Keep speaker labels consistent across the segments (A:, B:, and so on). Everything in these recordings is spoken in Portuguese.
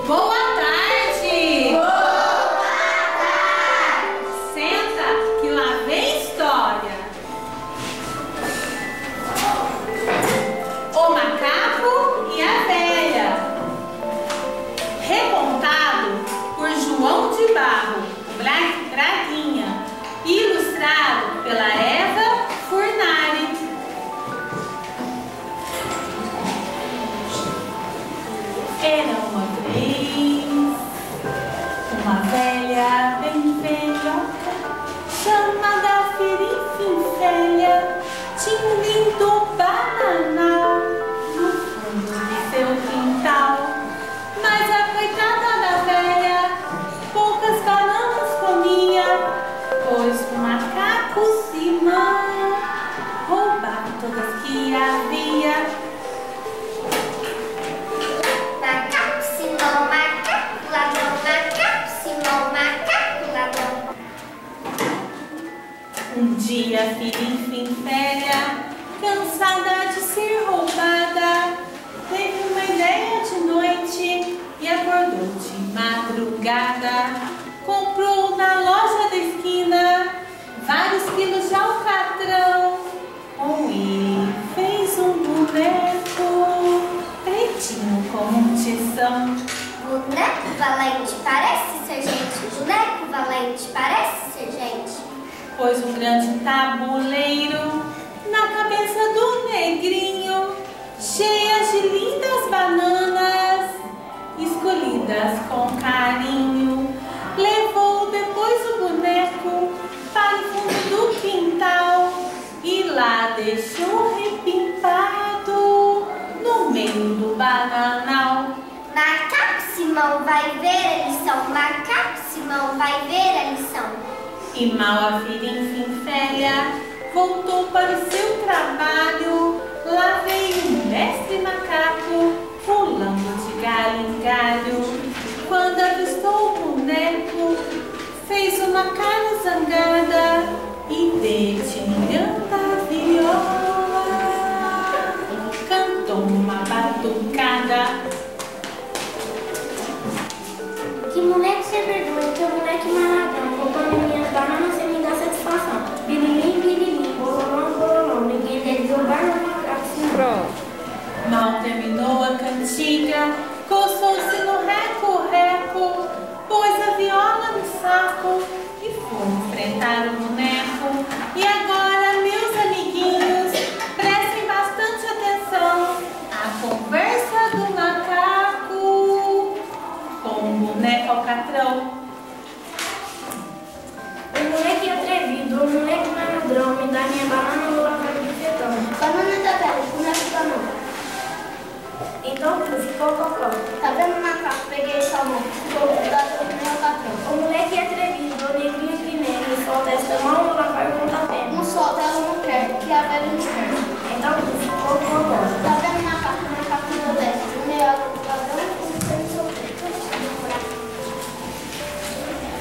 A: Boa tarde!
B: Boa tarde!
A: Senta que lá vem história. O macaco e a velha. Recontado por João de Barro Braguinha, ilustrado pela Eva Furnari. Era uma vez uma velha bem velhoca, chamada Firinfinfélia. Tinha um lindo bananal no fundo de seu quintal. Mas a coitada da velha poucas bananas comia, pois o macaco Simão roubava todas que havia.
B: Macaco, Simão, macaco, ladrão. Macaco, Simão, macaco, ladrão.
A: Um dia, Firinfinfélia, cansada de ser roubada, teve uma ideia de noite e acordou de madrugada. Comprou na loja da esquina vários quilos de alcatrão. Com ele fez um boneco pretinho como um tição.
B: Boneco valente parece ser gente. Boneco valente parece ser gente.
A: Pôs um grande tabuleiro na cabeça do negrinho, cheias de lindas bananas, escolhidas com carinho. Levou depois o boneco para o fundo do quintal e lá deixou repimpado no meio do bananal.
B: Macaco, Simão vai ver a lição. Macaco, Simão vai ver a lição.
A: E mal a Firinfinfélia voltou para o seu trabalho. Lá veio o mestre macaco, pulando de galho em galho. Quando avistou o boneco, fez uma cara zangada e, dedilhando a viola, cantou uma batucada.
C: Que moleque sem vergonha, que moleque maladão, roubando minhas bananas sem me dar satisfação. Birilim, birilim, bololão, bololão, ninguém deve roubar no macaco sem
A: Pronto. Mal terminou a cantiga, coçou-se no reco-reco, pôs a viola no saco e foi enfrentar o boneco. E agora, meus amiguinhos, prestem bastante atenção à conversa do macaco com o boneco alcatrão.
C: O moleque atrevido, o moleque malandrão, me dá minha banana no lavar de fetão.
B: Banana da velha, boneco da mão.
C: Então tu ficou cocó.
B: Tá vendo, macaco? Peguei sua mão. Ficou grudado no meu patrão.
C: O moleque atrevido, o negrinho que nem, solta essa mão no lavar com o tapé.
B: Não solta, ela não quer, que a velha não quer.
C: Então tu ficou cocó.
B: Tá vendo, macaco? Macaco meu destro. O meu ladrão, como sempre solteiro.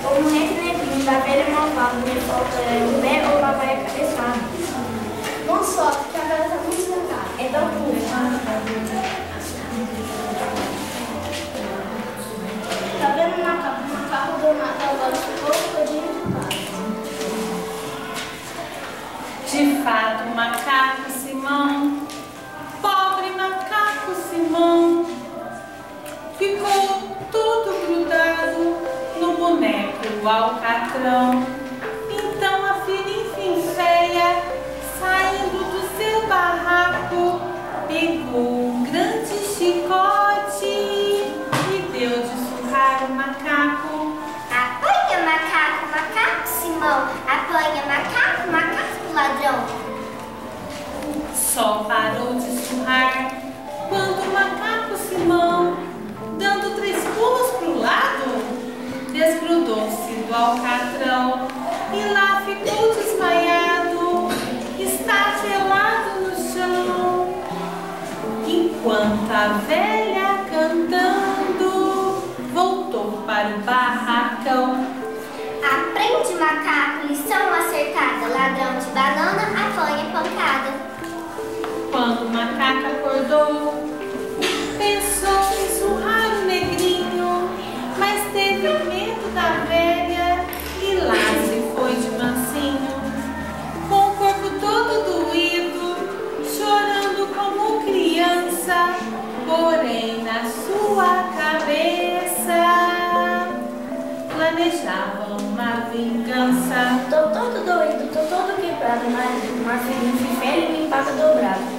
C: O moleque negrinho da velha malvada, me solta o pé ou lá vai a cabeçada.
B: Não solta, que a velha tá muito zangada.
C: Então tu.
B: Tá vendo, macaco? Macaco do nada, agora ficou todinho de paz.
A: De fato, o macaco Simão, pobre macaco Simão, ficou todo grudado no boneco alcatrão. Então a Firinfinfélia, saindo do seu barraco, pegou um grande chicote e deu de surrar o macaco.
B: Apanha, macaco, macaco, Simão. Apanha, macaco, macaco, ladrão.
A: Só parou de surrar quando o macaco Simão, dando 3 pulos pro lado, desgrudou-se do alcatrão e lá ficou desmaiado, estatelado no chão. Enquanto a velha cantando voltou para o barracão.
B: Aprende, macaco, lição acertada. Ladrão de banana apanha pancada.
A: Quando o macaco acordou, pensou em surrar o negrinho, mas teve medo da velha e lá se foi de mansinho, com o corpo todo doído, chorando como criança, porém na sua cabeça planejava uma vingança.
C: Tô todo doído, tô todo quebrado, mas feliz velho me paga dobrado.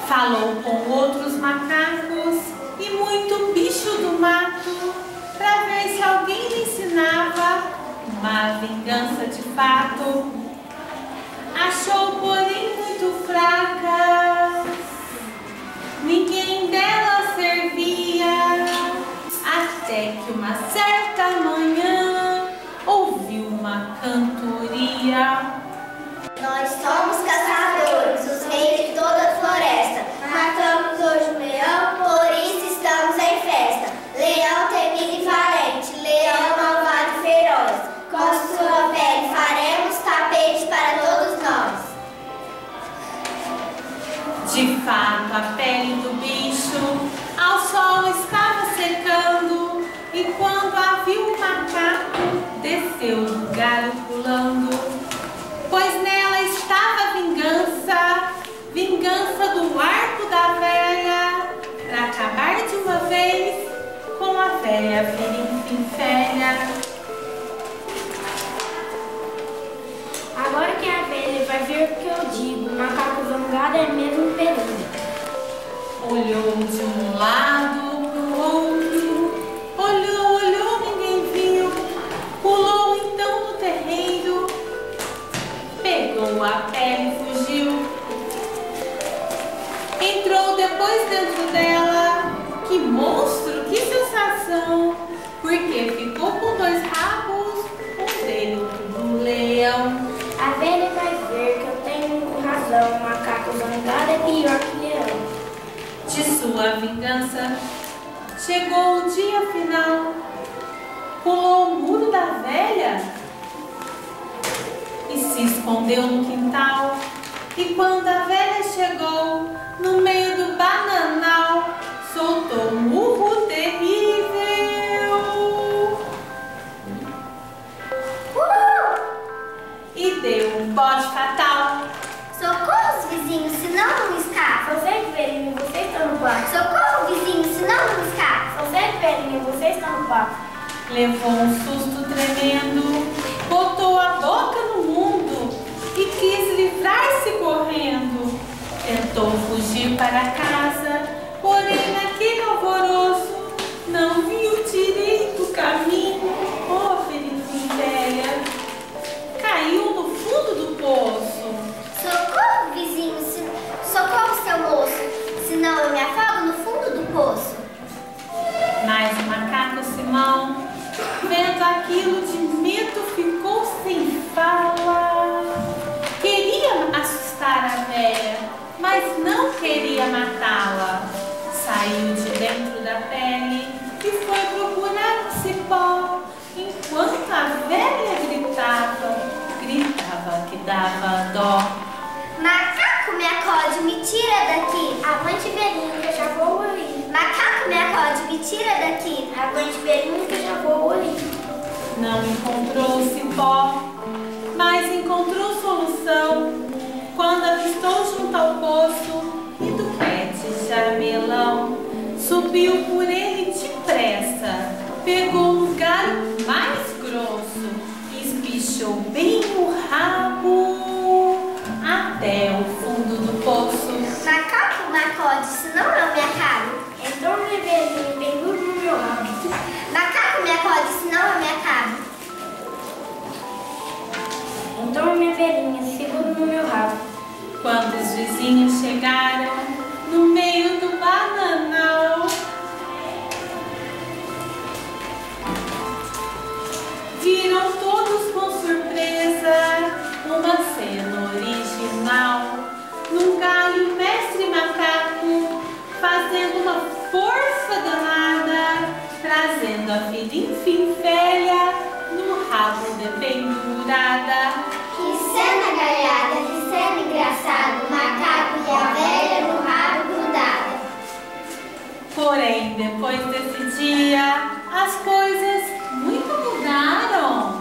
A: Falou com outros macacos e muito bicho do mato, pra ver se alguém lhe ensinava uma vingança de fato. Achou, porém, muito fraca, ninguém dela servia, até que uma certa manhã ouviu uma cantoria.
B: Nós somos caçadores, os reis de toda a floresta. Matamos hoje um leão, por isso estamos em festa. Leão temido e valente, leão malvado e feroz. Com sua pele faremos tapete para todos nós.
A: De fato, a pele do bicho ao sol estava secando, e quando a viu o macaco, desceu do galho pulando, pois nela estava vingança, vingança do arco da velha, para acabar de uma vez com a velha velha.
C: Agora que a velha vai ver o que eu digo, macaco zangado é mesmo perigo.
A: Olhou de um lado pro outro, olhou, ninguém viu, pulou então no terreiro, pegou a pele e fugiu. Entrou depois dentro dela, que monstro, que sensação, porque ficou com dois rabos, um dele do leão.
C: A velha vai ver que eu tenho razão, macaco zangado é pior que leão.
A: De sua vingança, chegou o dia final, pulou o muro da velha e se escondeu no quintal. E quando a velha chegou, no meio do bananal, soltou um urro terrível. E deu um bote fatal.
B: Socorro, os vizinhos, senão não escapa.
C: Sou Zé Velhinho, você está no quarto.
B: Socorro, vizinhos, senão não escapa.
C: Sou Zé Velhinho, você está no quarto.
A: Levou um susto tremendo, botou a boca no mundo e quis livrar-se correndo. Tentou fugir para casa, porém naquele alvoroço não viu direito o caminho. Oh, felizinha velha, caiu no fundo do poço.
B: Socorro, vizinho, socorro, seu moço, senão eu me afogo no fundo do poço.
A: Mas o macaco Simão, vendo aquilo de medo, ficou sem fala. Queria assustar a velha, mas não queria matá-la. Saiu de dentro da pele e foi procurar um cipó, enquanto a velha gritava que dava dó.
B: Macaco, me acode, me tira daqui.
C: Avante velhinho que eu já vou ali.
B: Macaco, me acode, me tira daqui.
C: Avante velhinho que eu já vou ali.
A: Não encontrou o cipó, mas encontrou solução quando avistou junto ao poço e Duquete Jamelão subiu por ele depressa, pegou um galho mais grosso e espichou bem o rabo até o fundo do poço.
B: Macaco, me acode, senão eu me acabo.
C: Então, minha velhinha, pendura no meu rabo.
B: Macaco, me acode, senão eu me acabo.
C: Então, minha velhinha, segura no meu rabo.
A: Quando os vizinhos chegaram no meio do bananal, viram todos com surpresa uma cena original. Num galho, mestre macaco, fazendo uma força danada, trazendo vendo a filhinha velha no rabo de pendurada.
B: Que cena galhada, que cena engraçada, o macaco e a velha no rabo grudada.
A: Porém, depois desse dia, as coisas muito mudaram.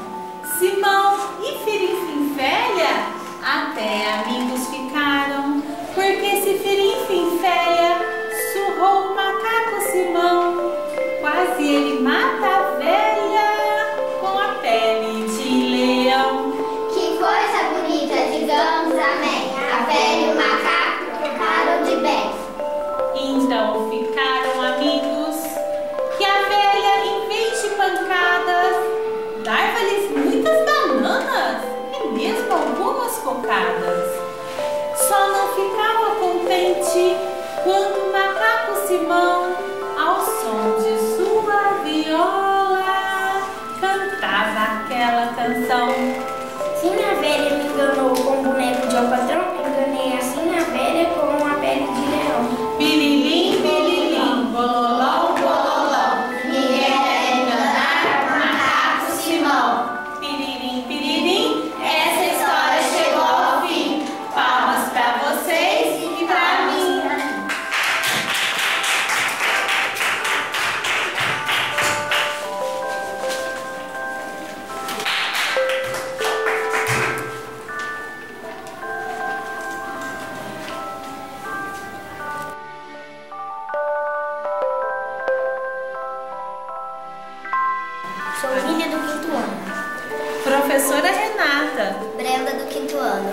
A: Simão e Firinfinfélia até amigos ficaram, porque se Firinfinfélia surrou o macaco Simão, quase ele mata a velha com a pele de leão.
B: Que coisa bonita, digamos amém. A velha e o macaco trocaram de bem.
A: Então ficaram amigos, que a velha, em vez de pancadas, dava-lhes muitas bananas e mesmo algumas cocadas. Só não ficava contente quando o macaco Simão, ao som de sua viola, cantava aquela canção.
C: Sim, a velha me enganou com o boneco de alcatrão, enganei assim a velha com a pele de leão.
A: Birilim, birilim, bololão, bololão,
B: Ninguém deve enganar o macaco Simão.
A: piririm, piririm, essa história chegou ao fim. Palmas pra vocês e pra mim.
C: Sou Lília do 5º ano.
A: Professora Renata.
B: Brenda do 5º ano.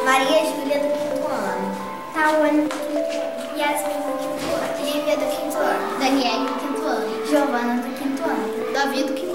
B: Maria Júlia do 5º ano.
C: Tawane do 5º ano.
B: Yasmin do 5º ano. Lívia do 5º ano. Daniele do 5º ano. Giovana do 5º ano. Davi do 5º ano.